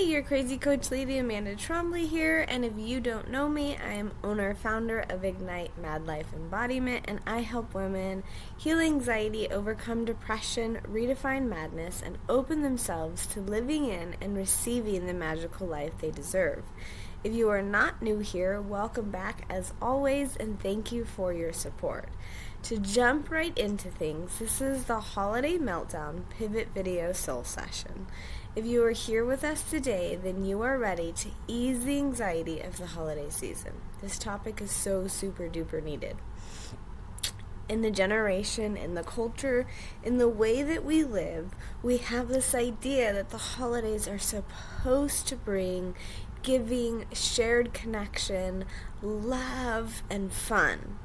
your crazy coach lady Amanda Trombley here, and if you don't know me, I am owner-founder of Ignite Mad Life Embodiment, and I help women heal anxiety, overcome depression, redefine madness, and open themselves to living in and receiving the magical life they deserve. If you are not new here, welcome back as always, and thank you for your support. To jump right into things, this is the Holiday Meltdown Pivot Video Soul Session. If you are here with us today, then you are ready to ease the anxiety of the holiday season. This topic is so super duper needed. In the generation, in the culture, in the way that we live, we have this idea that the holidays are supposed to bring giving, shared connection, love, and fun.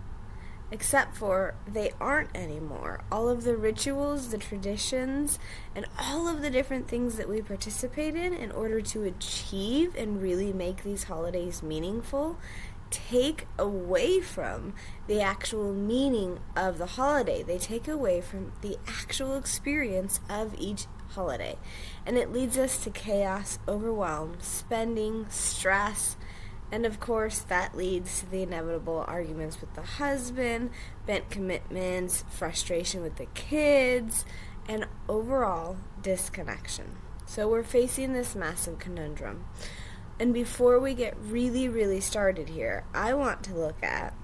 Except for they aren't anymore. All of the rituals, the traditions, and all of the different things that we participate in order to achieve and really make these holidays meaningful take away from the actual meaning of the holiday. They take away from the actual experience of each holiday. And it leads us to chaos, overwhelm, spending, stress, and of course, that leads to the inevitable arguments with the husband, bent commitments, frustration with the kids, and overall disconnection. So we're facing this massive conundrum. And before we get really started here, I want to look at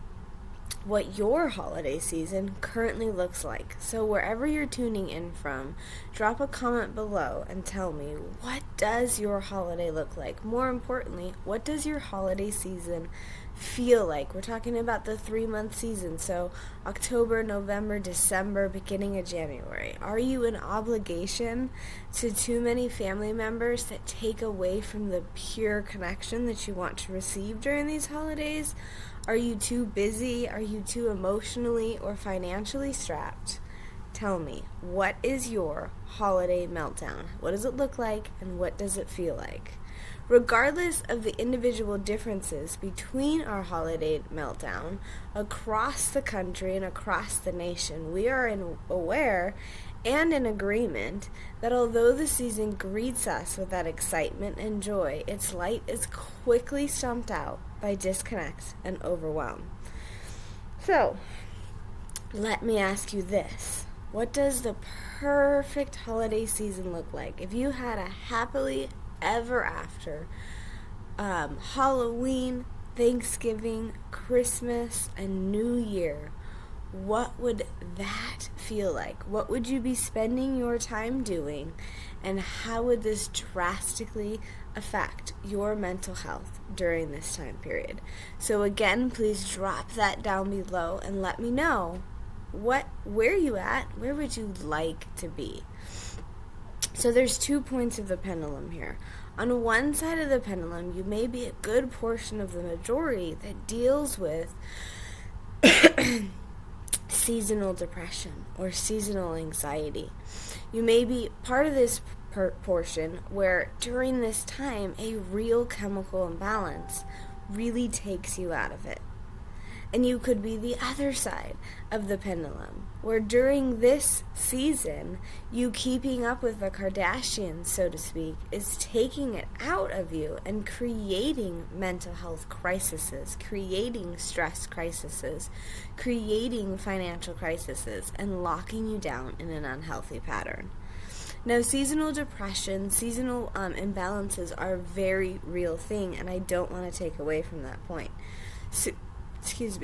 what your holiday season currently looks like. So wherever you're tuning in from, drop a comment below and tell me, what does your holiday look like? More importantly, what does your holiday season feel like? We're talking about the 3-month season, so October, November, December, beginning of January. Are you in obligation to too many family members that take away from the pure connection that you want to receive during these holidays? Are you too busy? Are you too emotionally or financially strapped? Tell me, what is your holiday meltdown? What does it look like, and what does it feel like? Regardless of the individual differences between our holiday meltdown across the country and across the nation, we are aware and in agreement that although the season greets us with that excitement and joy, its light is quickly stumped out by disconnect and overwhelm. So, let me ask you this. What does the perfect holiday season look like? If you had a happily ever after Halloween, Thanksgiving, Christmas, and New Year, what would that feel like? What would you be spending your time doing? And how would this drastically affect your mental health during this time period? So again, please drop that down below and let me know where you at, where would you like to be? So there's 2 points of the pendulum here. On one side of the pendulum, you may be a good portion of the majority that deals with seasonal depression or seasonal anxiety. You may be part of this portion where during this time a real chemical imbalance really takes you out of it. And you could be the other side of the pendulum, where during this season, you keeping up with the Kardashians, so to speak, is taking it out of you and creating mental health crises, creating stress crises, creating financial crises, and locking you down in an unhealthy pattern. Now, seasonal depression, seasonal imbalances are a very real thing, and I don't want to take away from that point.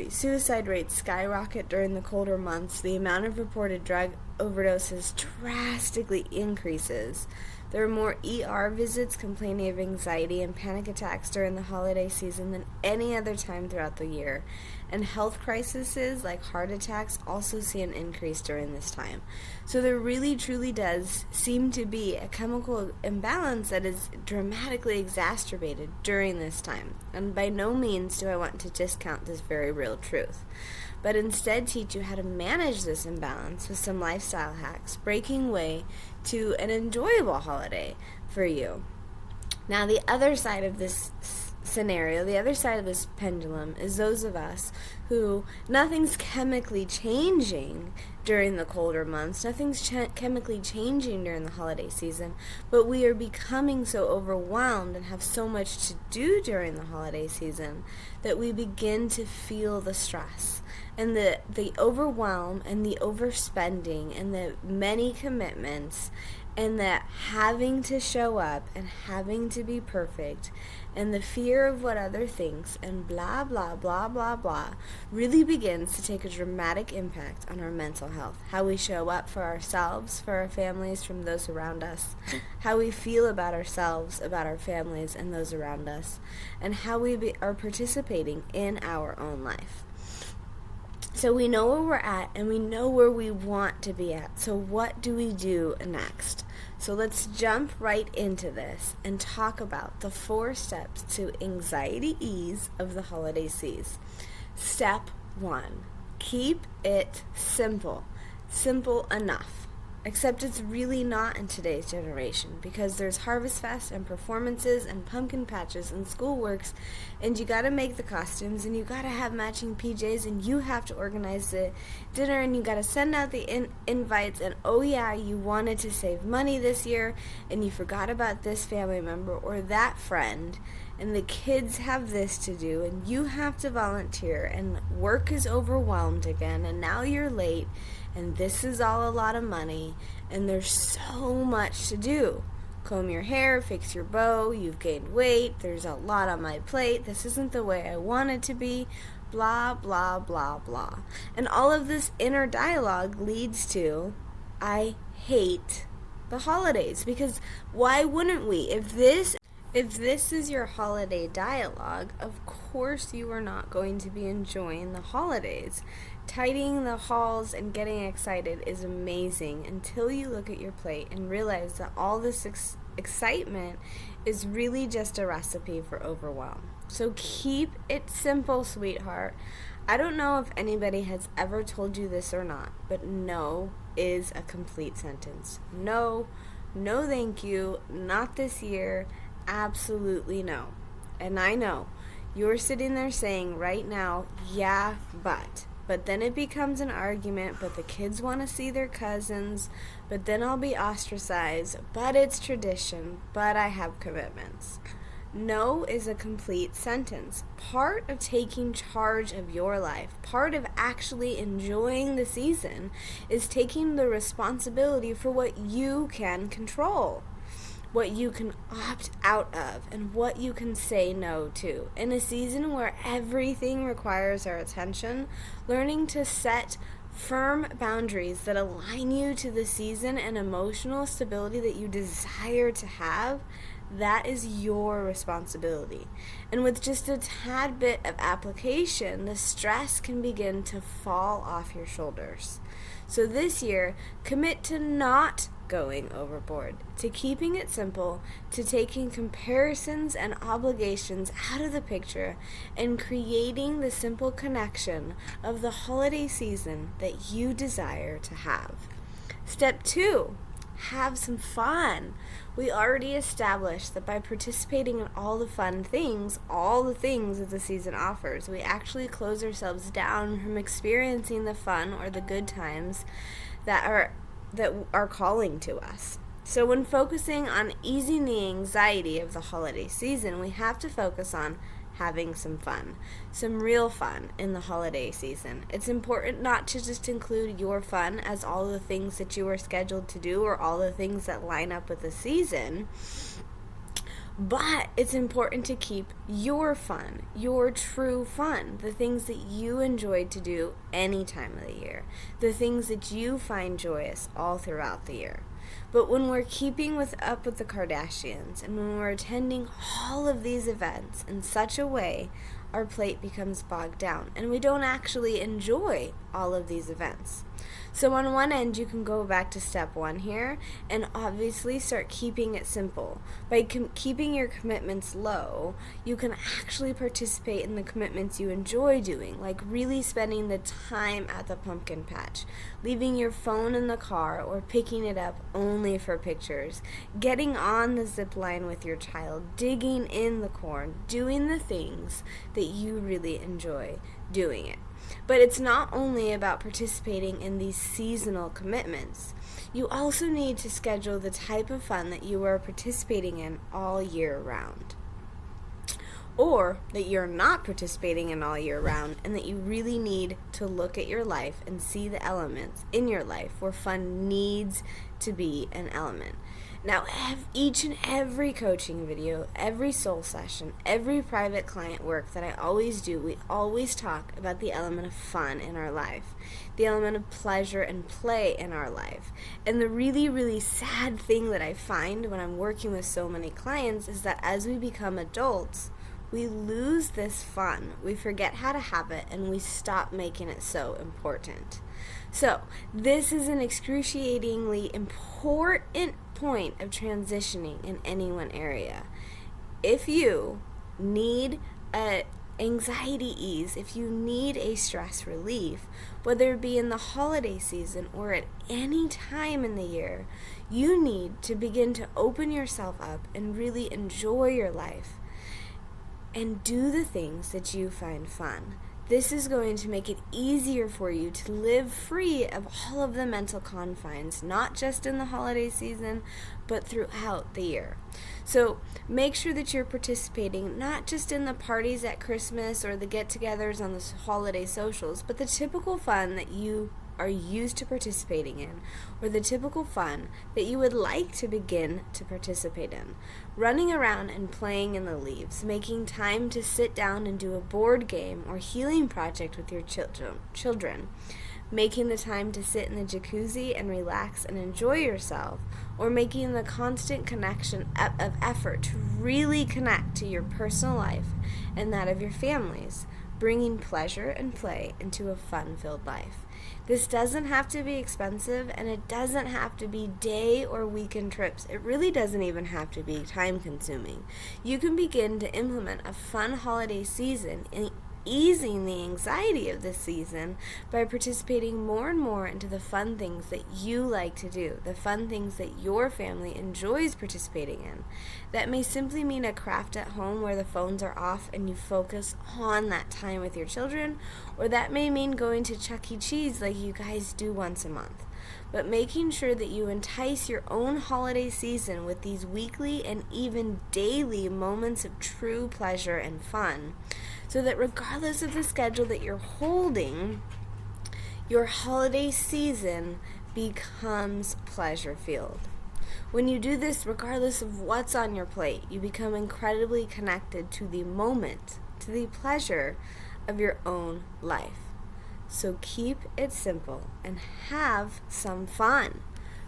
Suicide rates skyrocket during the colder months. The amount of reported drug overdoses drastically increases. There are more ER visits complaining of anxiety and panic attacks during the holiday season than any other time throughout the year. And health crises like heart attacks also see an increase during this time. So there really truly does seem to be a chemical imbalance that is dramatically exacerbated during this time. And by no means do I want to discount this very real truth, but instead teach you how to manage this imbalance with some lifestyle hacks, breaking way to an enjoyable holiday for you. Now, the other side of this scenario, the other side of this pendulum, is those of us who nothing's chemically changing during the colder months, nothing's chemically changing during the holiday season, but we are becoming so overwhelmed and have so much to do during the holiday season that we begin to feel the stress and the overwhelm and the overspending and the many commitments and that having to show up and having to be perfect and the fear of what other thinks and blah, blah, blah, blah, blah really begins to take a dramatic impact on our mental health. How we show up for ourselves, for our families, from those around us. How we feel about ourselves, about our families, and those around us. And how we are participating in our own life. So we know where we're at and we know where we want to be at. So what do we do next? So let's jump right into this and talk about the 4 steps to anxiety ease of the holiday season. Step 1, keep it simple. Simple enough. Except it's really not in today's generation because there's Harvest Fest and performances and pumpkin patches and schoolworks and you gotta make the costumes and you gotta have matching PJs and you have to organize the dinner and you gotta send out the invites and oh yeah, you wanted to save money this year and you forgot about this family member or that friend and the kids have this to do and you have to volunteer and work is overwhelmed again and now you're late and this is all a lot of money, and there's so much to do. Comb your hair, fix your bow, you've gained weight, there's a lot on my plate, this isn't the way I want it to be, blah, blah, blah, blah. And all of this inner dialogue leads to, I hate the holidays, because why wouldn't we? If this is your holiday dialogue, of course you are not going to be enjoying the holidays. Tidying the halls and getting excited is amazing until you look at your plate and realize that all this excitement is really just a recipe for overwhelm. So keep it simple, sweetheart. I don't know if anybody has ever told you this or not, but no is a complete sentence. No, no thank you, not this year, absolutely no. And I know, you're sitting there saying right now, yeah, but then it becomes an argument, but the kids want to see their cousins, but then I'll be ostracized, but it's tradition, but I have commitments. No is a complete sentence. Part of taking charge of your life, part of actually enjoying the season, is taking the responsibility for what you can control, what you can opt out of, and what you can say no to. In a season where everything requires our attention, learning to set firm boundaries that align you to the season and emotional stability that you desire to have, that is your responsibility. And with just a tad bit of application, the stress can begin to fall off your shoulders. So this year, commit to not going overboard, to keeping it simple, to taking comparisons and obligations out of the picture, and creating the simple connection of the holiday season that you desire to have. Step 2, have some fun. We already established that by participating in all the fun things, all the things that the season offers, we actually close ourselves down from experiencing the fun or the good times that are calling to us. So when focusing on easing the anxiety of the holiday season, we have to focus on having some fun, some real fun in the holiday season. It's important not to just include your fun as all the things that you are scheduled to do or all the things that line up with the season, but it's important to keep your fun, your true fun, the things that you enjoy to do any time of the year, the things that you find joyous all throughout the year. But when we're keeping up with the Kardashians and when we're attending all of these events in such a way, our plate becomes bogged down and we don't actually enjoy all of these events. So on one end, you can go back to step 1 here and obviously start keeping it simple. By keeping your commitments low, you can actually participate in the commitments you enjoy doing, like really spending the time at the pumpkin patch, leaving your phone in the car or picking it up only for pictures, getting on the zip line with your child, digging in the corn, doing the things that you really enjoy doing it. But it's not only about participating in these seasonal commitments. You also need to schedule the type of fun that you are participating in all year round. Or that you're not participating in all year round, and that you really need to look at your life and see the elements in your life where fun needs to be an element. Now, each and every coaching video, every soul session, every private client work that I always do, we always talk about the element of fun in our life, the element of pleasure and play in our life. And the really, really sad thing that I find when I'm working with so many clients is that as we become adults, we lose this fun. We forget how to have it, and we stop making it so important. So, this is an excruciatingly important point of transitioning in any one area. If you need anxiety ease, if you need a stress relief, whether it be in the holiday season or at any time in the year, you need to begin to open yourself up and really enjoy your life and do the things that you find fun. This is going to make it easier for you to live free of all of the mental confines, not just in the holiday season, but throughout the year. So make sure that you're participating not just in the parties at Christmas or the get-togethers on the holiday socials, but the typical fun that you are used to participating in, or the typical fun that you would like to begin to participate in. Running around and playing in the leaves, making time to sit down and do a board game or healing project with your children, making the time to sit in the jacuzzi and relax and enjoy yourself, or making the constant connection of effort to really connect to your personal life and that of your families, bringing pleasure and play into a fun-filled life. This doesn't have to be expensive, and it doesn't have to be day or weekend trips. It really doesn't even have to be time-consuming. You can begin to implement a fun holiday season in easing the anxiety of this season by participating more and more into the fun things that you like to do, the fun things that your family enjoys participating in. That may simply mean a craft at home where the phones are off and you focus on that time with your children, or that may mean going to Chuck E. Cheese like you guys do once a month. But making sure that you entice your own holiday season with these weekly and even daily moments of true pleasure and fun, so that regardless of the schedule that you're holding, your holiday season becomes pleasure-filled. When you do this, regardless of what's on your plate, you become incredibly connected to the moment, to the pleasure of your own life. So keep it simple and have some fun.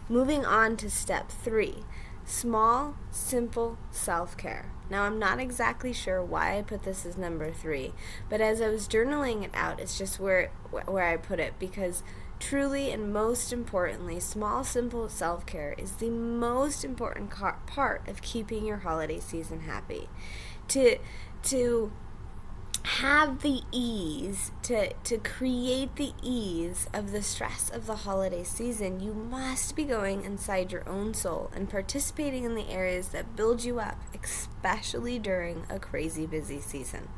Moving on to step 3, small, simple self-care. Now, I'm not exactly sure why I put this as number 3, but as I was journaling it out, it's just where I put it, because truly and most importantly, small, simple self-care is the most important part of keeping your holiday season happy. To have the ease, to create the ease of the stress of the holiday season, you must be going inside your own soul and participating in the areas that build you up, especially during a crazy busy season.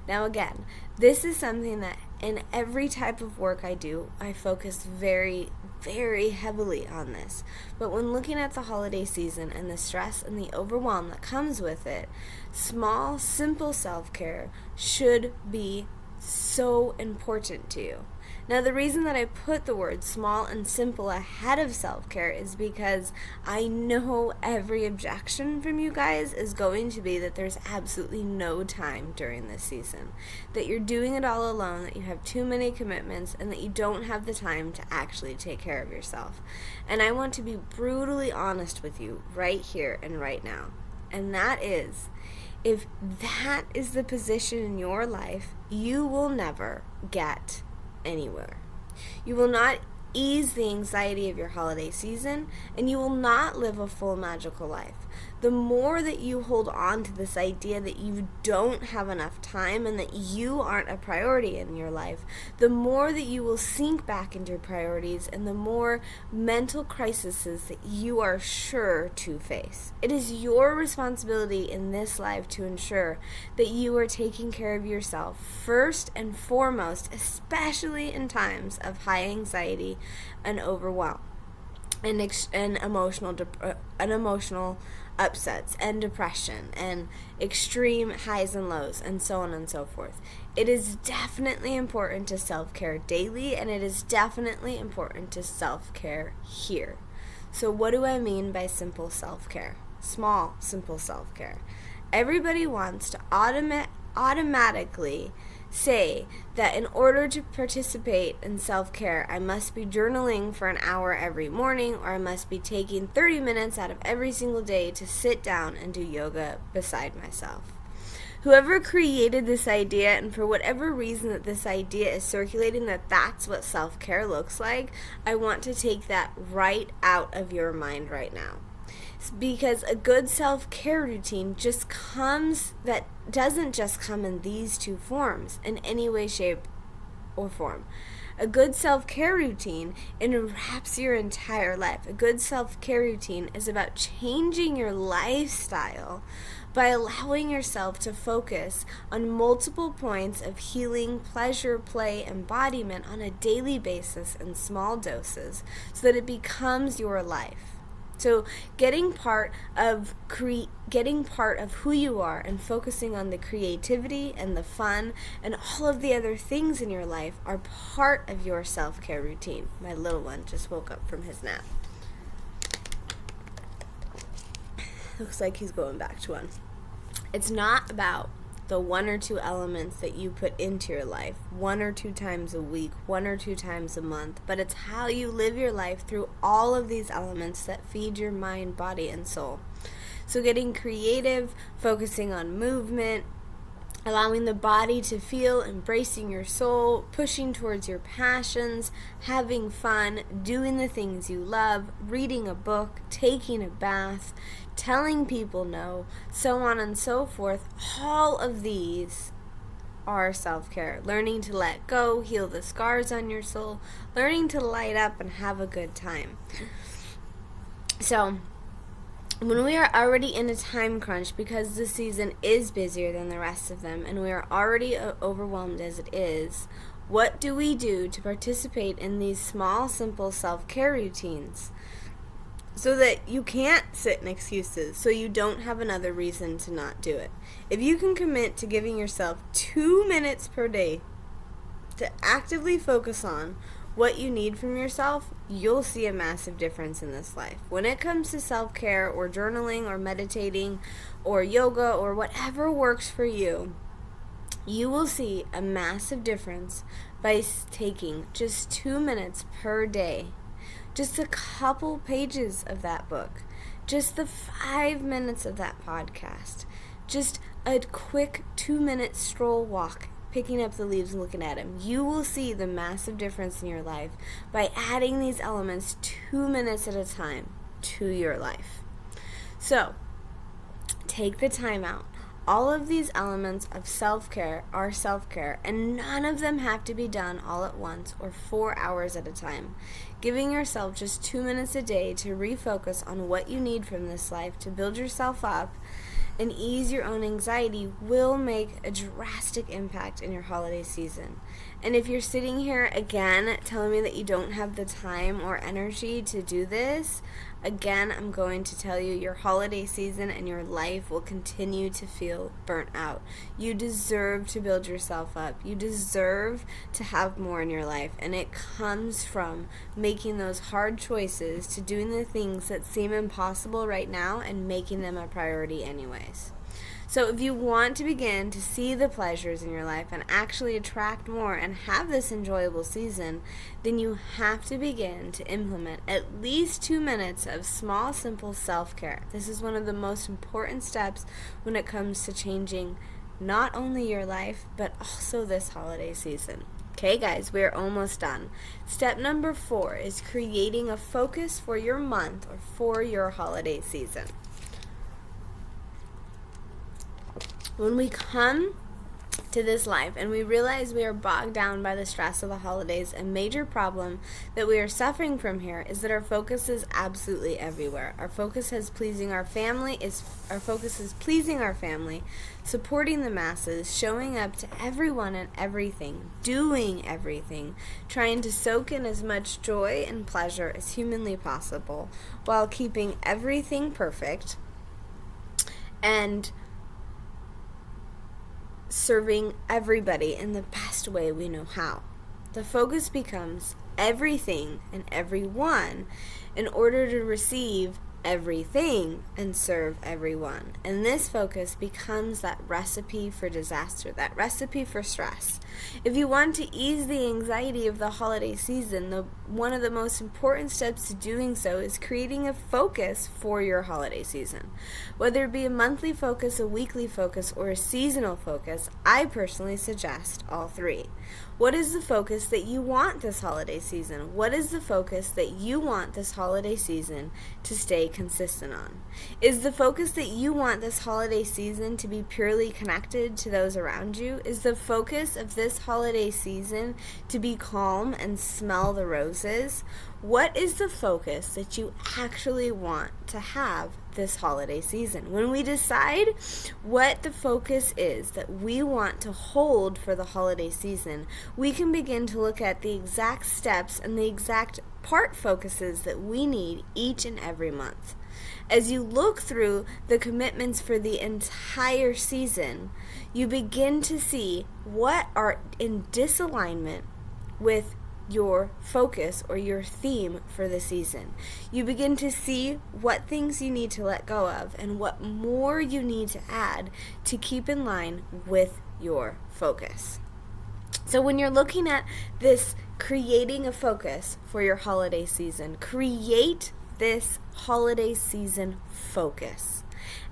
Now again, this is something that in every type of work I do, I focus very, very heavily on this. But when looking at the holiday season and the stress and the overwhelm that comes with it, small, simple self-care should be so important to you. Now, the reason that I put the word small and simple ahead of self-care is because I know every objection from you guys is going to be that there's absolutely no time during this season, that you're doing it all alone, that you have too many commitments, and that you don't have the time to actually take care of yourself. And I want to be brutally honest with you right here and right now. And that is, if that is the position in your life, you will never get anywhere. You will not ease the anxiety of your holiday season, and you will not live a full magical life. The more that you hold on to this idea that you don't have enough time and that you aren't a priority in your life, the more that you will sink back into your priorities and the more mental crises that you are sure to face. It is your responsibility in this life to ensure that you are taking care of yourself first and foremost, especially in times of high anxiety and overwhelm and emotional upsets and depression and extreme highs and lows and so on and so forth. It is definitely important to self-care daily, and it is definitely important to self-care here. So what do I mean by simple self-care? Small, simple self-care. Everybody wants to automatically say that in order to participate in self-care, I must be journaling for an hour every morning, or I must be taking 30 minutes out of every single day to sit down and do yoga beside myself. Whoever created this idea, and for whatever reason that this idea is circulating, that that's what self-care looks like, I want to take that right out of your mind right now. Because a good self-care routine doesn't just come in these two forms in any way, shape, or form. A good self-care routine enwraps your entire life. A good self-care routine is about changing your lifestyle by allowing yourself to focus on multiple points of healing, pleasure, play, embodiment on a daily basis in small doses so that it becomes your life. So getting part of who you are and focusing on the creativity and the fun and all of the other things in your life are part of your self-care routine. My little one just woke up from his nap. Looks like he's going back to one. It's not about the one or two elements that you put into your life, 1 or 2 times a week, 1 or 2 times a month, but it's how you live your life through all of these elements that feed your mind, body, and soul. So getting creative, focusing on movement, allowing the body to feel, embracing your soul, pushing towards your passions, having fun, doing the things you love, reading a book, taking a bath, telling people no, so on and so forth. All of these are self-care. Learning to let go, heal the scars on your soul, learning to light up and have a good time. So when we are already in a time crunch because the season is busier than the rest of them and we are already overwhelmed as it is, what do we do to participate in these small, simple self-care routines so that you can't sit in excuses, so you don't have another reason to not do it? If you can commit to giving yourself 2 minutes per day to actively focus on what you need from yourself, you'll see a massive difference in this life. When it comes to self-care or journaling or meditating or yoga or whatever works for you, you will see a massive difference by taking just 2 minutes per day, just a couple pages of that book, just the 5 minutes of that podcast, just a quick 2-minute stroll walk, picking up the leaves and looking at them. You will see the massive difference in your life by adding these elements 2 minutes at a time to your life. So, take the time out. All of these elements of self-care are self-care, and none of them have to be done all at once or 4 hours at a time. Giving yourself just 2 minutes a day to refocus on what you need from this life to build yourself up and ease your own anxiety will make a drastic impact in your holiday season. And if you're sitting here again telling me that you don't have the time or energy to do this, again, I'm going to tell you your holiday season and your life will continue to feel burnt out. You deserve to build yourself up. You deserve to have more in your life. And it comes from making those hard choices to doing the things that seem impossible right now and making them a priority anyways. So if you want to begin to see the pleasures in your life and actually attract more and have this enjoyable season, then you have to begin to implement at least 2 minutes of small, simple self-care. This is one of the most important steps when it comes to changing not only your life, but also this holiday season. Okay, guys, we're almost done. Step number 4 is creating a focus for your month or for your holiday season. When we come to this life and we realize we are bogged down by the stress of the holidays, a major problem that we are suffering from here is that our focus is absolutely everywhere. Our focus is pleasing our family, supporting the masses, showing up to everyone and everything, doing everything, trying to soak in as much joy and pleasure as humanly possible while keeping everything perfect and serving everybody in the best way we know how. The focus becomes everything and everyone in order to receive everything and serve everyone. And this focus becomes that recipe for disaster, that recipe for stress. If you want to ease the anxiety of the holiday season, one of the most important steps to doing so is creating a focus for your holiday season. Whether it be a monthly focus, a weekly focus, or a seasonal focus, I personally suggest all 3. What is the focus that you want this holiday season? What is the focus that you want this holiday season to stay consistent on? Is the focus that you want this holiday season to be purely connected to those around you? Is the focus of this holiday season to be calm and smell the roses? What is the focus that you actually want to have this holiday season? When we decide what the focus is that we want to hold for the holiday season, we can begin to look at the exact steps and the exact part focuses that we need each and every month. As you look through the commitments for the entire season, you begin to see what are in disalignment with your focus or your theme for the season. You begin to see what things you need to let go of and what more you need to add to keep in line with your focus. So when you're looking at this, creating a focus for your holiday season, create this holiday season focus.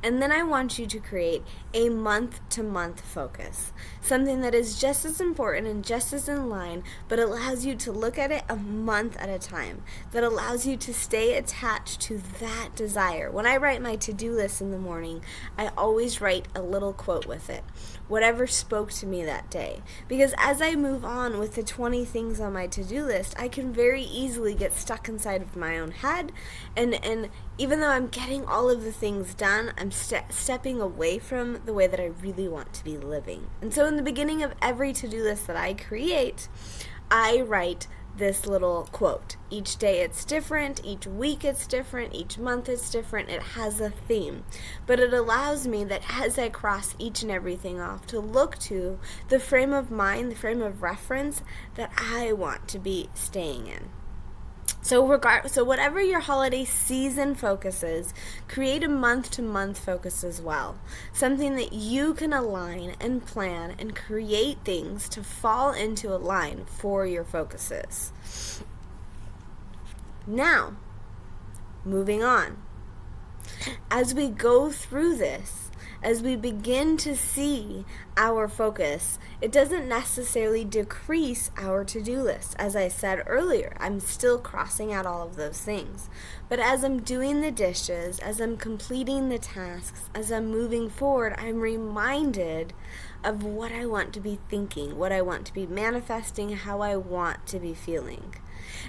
And then I want you to create a month-to-month focus, something that is just as important and just as in line, but allows you to look at it a month at a time, that allows you to stay attached to that desire. When I write my to-do list in the morning, I always write a little quote with it, whatever spoke to me that day. Because as I move on with the 20 things on my to-do list, I can very easily get stuck inside of my own head, and even though I'm getting all of the things done, I'm stepping away from the way that I really want to be living. And so in the beginning of every to-do list that I create, I write this little quote. Each day it's different, each week it's different, each month it's different. It has a theme. But it allows me that as I cross each and everything off to look to the frame of mind, the frame of reference that I want to be staying in. So whatever your holiday season focus is, create a month-to-month focus as well. Something that you can align and plan and create things to fall into a line for your focuses. Now, moving on. As we go through this, as we begin to see our focus, it doesn't necessarily decrease our to-do list. As I said earlier, I'm still crossing out all of those things. But as I'm doing the dishes, as I'm completing the tasks, as I'm moving forward, I'm reminded of what I want to be thinking, what I want to be manifesting, how I want to be feeling.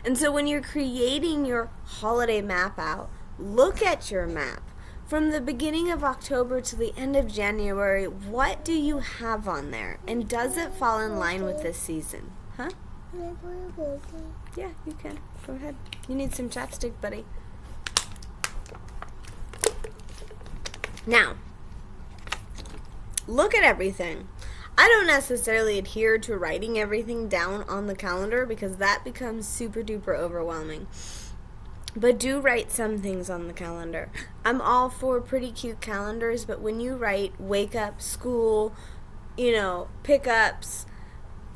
And so when you're creating your holiday map out, look at your map. From the beginning of October to the end of January, what do you have on there? And does it fall in line with this season? Huh? Yeah, you can. Go ahead. You need some chapstick, buddy. Now, look at everything. I don't necessarily adhere to writing everything down on the calendar because that becomes super duper overwhelming. But do write some things on the calendar. I'm all for pretty cute calendars, but when you write wake up, school, pickups,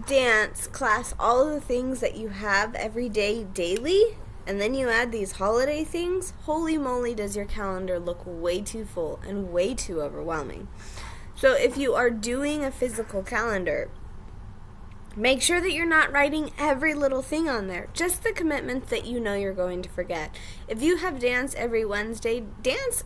dance, class, all of the things that you have every day daily, and then you add these holiday things, holy moly does your calendar look way too full and way too overwhelming. So if you are doing a physical calendar, Make sure that you're not writing every little thing on there, just the commitments that you know you're going to forget. If you have dance every Wednesday, dance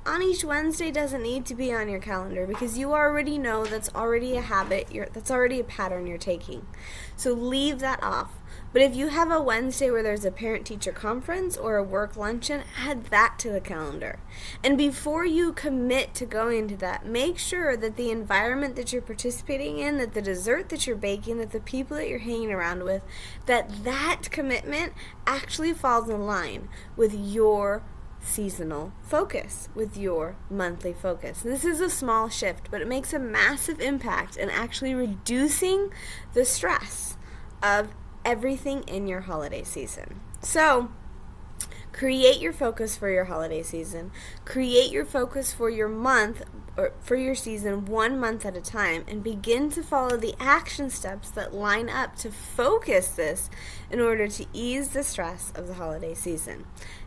on each Wednesday doesn't need to be on your calendar because you already know that's already a habit, that's already a pattern you're taking. So leave that off. But if you have a Wednesday where there's a parent-teacher conference or a work luncheon, add that to the calendar. And before you commit to going to that, make sure that the environment that you're participating in, that the dessert that you're baking, that the people that you're hanging around with, that commitment actually falls in line with your seasonal focus, with your monthly focus. This is a small shift, but it makes a massive impact in actually reducing the stress of everything in your holiday season. So, create your focus for your holiday season. Create your focus for your month or for your season 1 month at a time, and begin to follow the action steps that line up to focus this in order to ease the stress of the holiday season.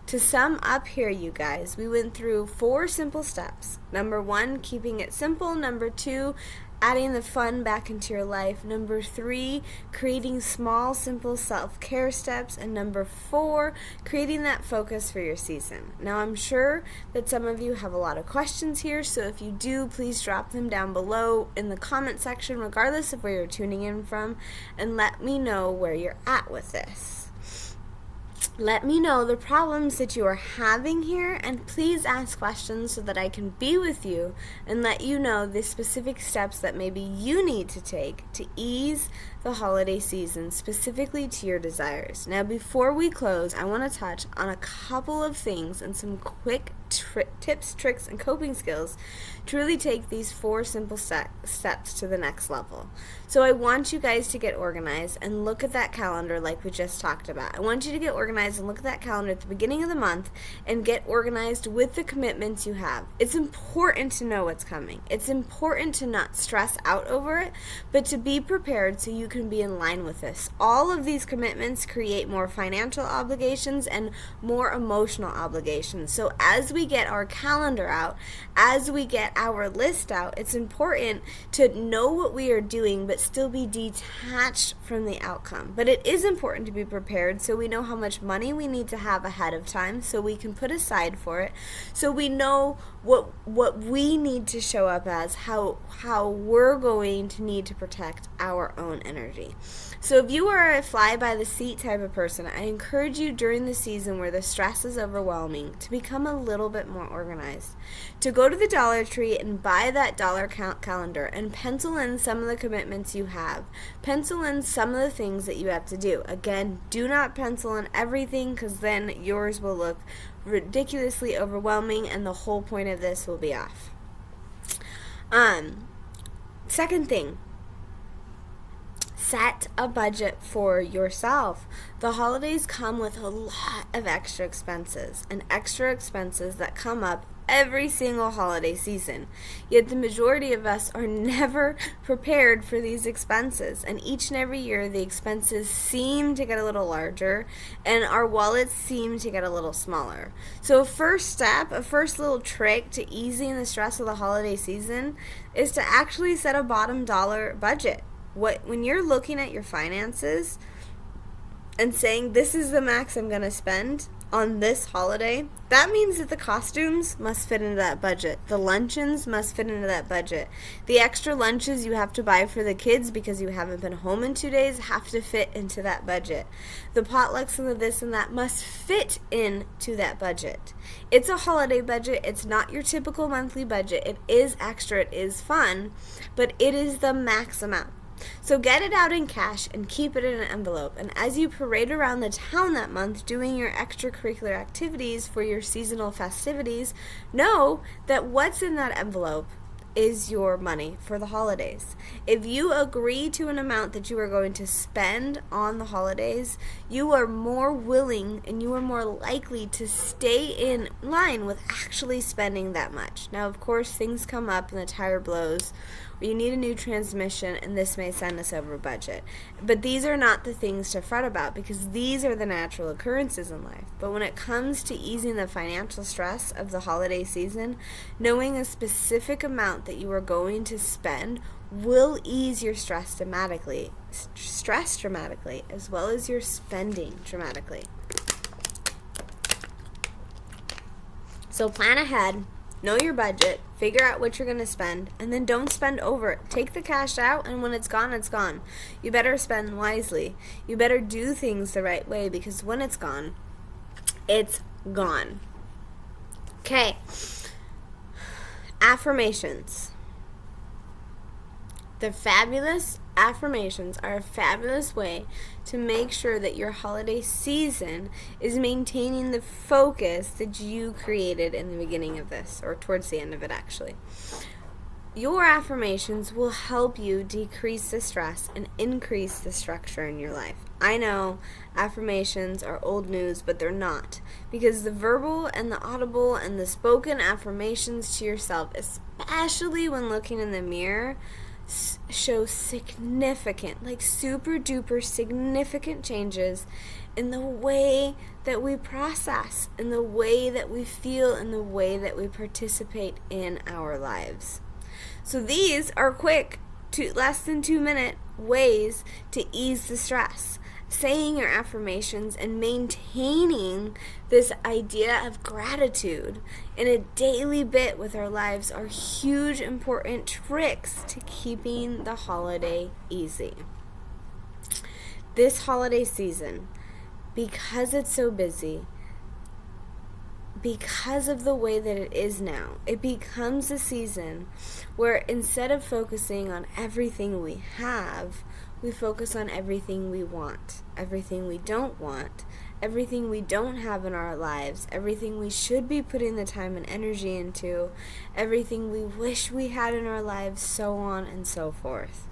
To sum up here, you guys, we went through 4 simple steps. Number 1, keeping it simple. Number 2, adding the fun back into your life. Number 3, creating small, simple self-care steps. And number 4, creating that focus for your season. Now, I'm sure that some of you have a lot of questions here, so if you do, please drop them down below in the comment section, regardless of where you're tuning in from, and let me know where you're at with this. Let me know the problems that you are having here, and please ask questions so that I can be with you and let you know the specific steps that maybe you need to take to ease the holiday season, specifically to your desires. Now, before we close, I want to touch on a couple of things and some quick tips, tricks, and coping skills to really take these 4 simple steps to the next level. So I want you guys to get organized and look at that calendar like we just talked about. I want you to get organized and look at that calendar at the beginning of the month and get organized with the commitments you have. It's important to know what's coming. It's important to not stress out over it, but to be prepared so you can be in line with this. All of these commitments create more financial obligations and more emotional obligations. So as we get our calendar out, as we get our list out, it's important to know what we are doing but still be detached from the outcome. But it is important to be prepared so we know how much money we need to have ahead of time so we can put aside for it, so we know what we need to show up as, how we're going to need to protect our own energy. So if you are a fly-by-the-seat type of person, I encourage you during the season where the stress is overwhelming to become a little bit more organized. To go to the Dollar Tree and buy that dollar count calendar and pencil in some of the commitments you have. Pencil in some of the things that you have to do. Again, do not pencil in everything because then yours will look ridiculously overwhelming and the whole point of this will be off. Second thing, set a budget for yourself. The holidays come with a lot of extra expenses, and extra expenses that come up every single holiday season. Yet the majority of us are never prepared for these expenses, and each and every year the expenses seem to get a little larger and our wallets seem to get a little smaller. So a first step, a first little trick to easing the stress of the holiday season is to actually set a bottom dollar budget. When you're looking at your finances and saying this is the max I'm going to spend on this holiday, that means that the costumes must fit into that budget. The luncheons must fit into that budget. The extra lunches you have to buy for the kids because you haven't been home in 2 days have to fit into that budget. The potlucks and the this and that must fit into that budget. It's a holiday budget. It's not your typical monthly budget. It is extra. It is fun, but it is the max amount. So get it out in cash and keep it in an envelope. And as you parade around the town that month doing your extracurricular activities for your seasonal festivities, know that what's in that envelope is your money for the holidays. If you agree to an amount that you are going to spend on the holidays, you are more willing and you are more likely to stay in line with actually spending that much. Now, of course, things come up and the tire blows, or you need a new transmission, and this may send us over budget. But these are not the things to fret about because these are the natural occurrences in life. But when it comes to easing the financial stress of the holiday season, knowing a specific amount that you are going to spend will ease your stress dramatically, as well as your spending dramatically. So plan ahead, know your budget, figure out what you're going to spend, and then don't spend over it. Take the cash out, and when it's gone, it's gone. You better spend wisely. You better do things the right way, because when it's gone, it's gone. Okay. Affirmations. The fabulous affirmations are a fabulous way to make sure that your holiday season is maintaining the focus that you created in the beginning of this, or towards the end of it, actually. Your affirmations will help you decrease the stress and increase the structure in your life. I know affirmations are old news, but they're not, because the verbal and the audible and the spoken affirmations to yourself, especially when looking in the mirror, show significant, like super duper significant changes in the way that we process, in the way that we feel, in the way that we participate in our lives. So these are quick, less than 2-minute ways to ease the stress. Saying your affirmations and maintaining this idea of gratitude in a daily bit with our lives are huge, important tricks to keeping the holiday easy. This holiday season, because it's so busy, because of the way that it is now, it becomes a season where instead of focusing on everything we have, we focus on everything we want, everything we don't want, everything we don't have in our lives, everything we should be putting the time and energy into, everything we wish we had in our lives, so on and so forth.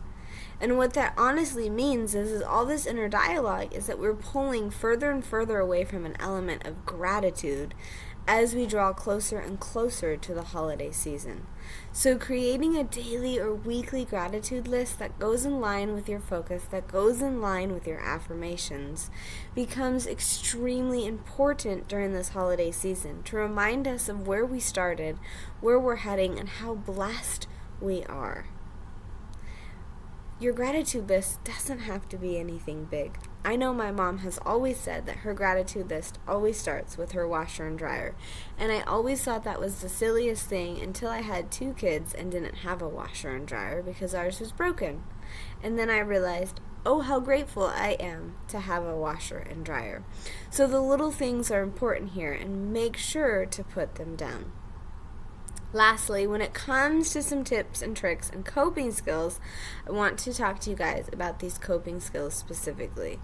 And what that honestly means is all this inner dialogue is that we're pulling further and further away from an element of gratitude as we draw closer and closer to the holiday season. So creating a daily or weekly gratitude list that goes in line with your focus, that goes in line with your affirmations, becomes extremely important during this holiday season to remind us of where we started, where we're heading, and how blessed we are. Your gratitude list doesn't have to be anything big. I know my mom has always said that her gratitude list always starts with her washer and dryer, and I always thought that was the silliest thing until I had 2 kids and didn't have a washer and dryer because ours was broken. And then I realized, oh, how grateful I am to have a washer and dryer. So the little things are important here, and make sure to put them down. Lastly, when it comes to some tips and tricks and coping skills, I want to talk to you guys about these coping skills specifically.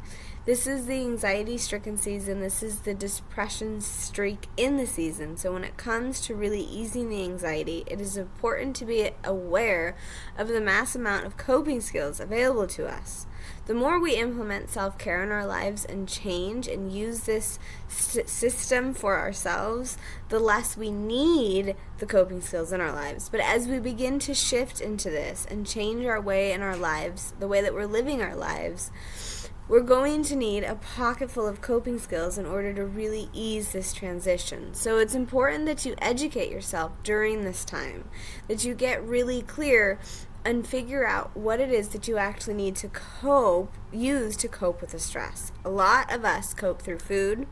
This is the anxiety-stricken season. This is the depression streak in the season. So when it comes to really easing the anxiety, it is important to be aware of the mass amount of coping skills available to us. The more we implement self-care in our lives and change and use this system for ourselves, the less we need the coping skills in our lives. But as we begin to shift into this and change our way in our lives, the way that we're living our lives, we're going to need a pocket full of coping skills in order to really ease this transition. So it's important that you educate yourself during this time, that you get really clear and figure out what it is that you actually need to use to cope with the stress. A lot of us cope through food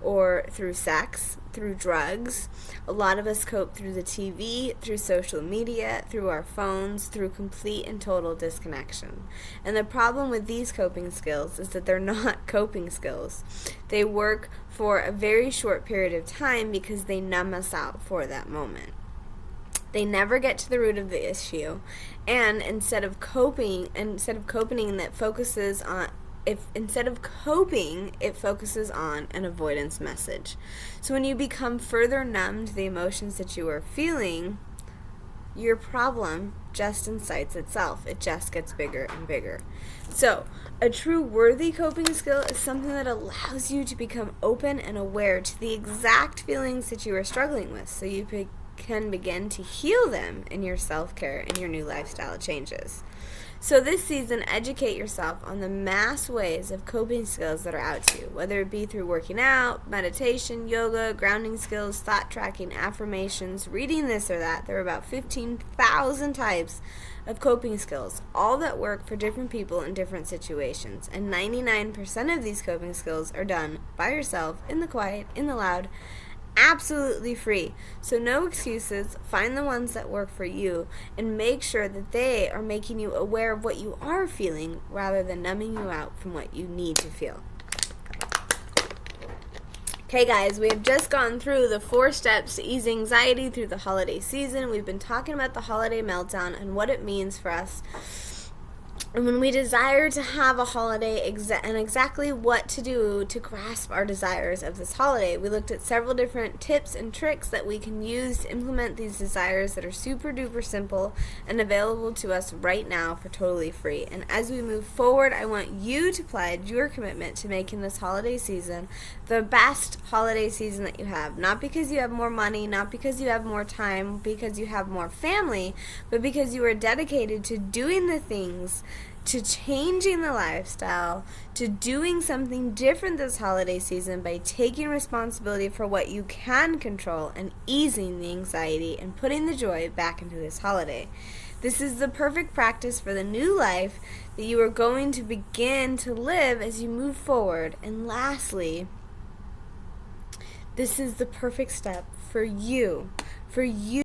or through sex, through drugs. A lot of us cope through the TV, through social media, through our phones, through complete and total disconnection. And the problem with these coping skills is that they're not coping skills. They work for a very short period of time because they numb us out for that moment. They never get to the root of the issue, and instead of coping that focuses on it focuses on an avoidance message. So when you become further numb to the emotions that you are feeling, your problem just incites itself. It just gets bigger and bigger. So a true worthy coping skill is something that allows you to become open and aware to the exact feelings that you are struggling with, so you can begin to heal them in your self-care and your new lifestyle changes. So this season, educate yourself on the mass ways of coping skills that are out to you, whether it be through working out, meditation, yoga, grounding skills, thought tracking, affirmations, reading this or that. There are about 15,000 types of coping skills, all that work for different people in different situations. And 99% of these coping skills are done by yourself, in the quiet, in the loud, absolutely free. So no excuses. Find the ones that work for you and make sure that they are making you aware of what you are feeling rather than numbing you out from what you need to feel. Okay guys, we have just gone through the 4 steps to ease anxiety through the holiday season. We've been talking about the holiday meltdown and what it means for us. And when we desire to have a holiday and exactly what to do to grasp our desires of this holiday, we looked at several different tips and tricks that we can use to implement these desires that are super duper simple and available to us right now for totally free. And as we move forward, I want you to pledge your commitment to making this holiday season the best holiday season that you have. Not because you have more money, not because you have more time, because you have more family, but because you are dedicated to doing the things, to changing the lifestyle, to doing something different this holiday season by taking responsibility for what you can control and easing the anxiety and putting the joy back into this holiday. This is the perfect practice for the new life that you are going to begin to live as you move forward. And lastly, this is the perfect step for you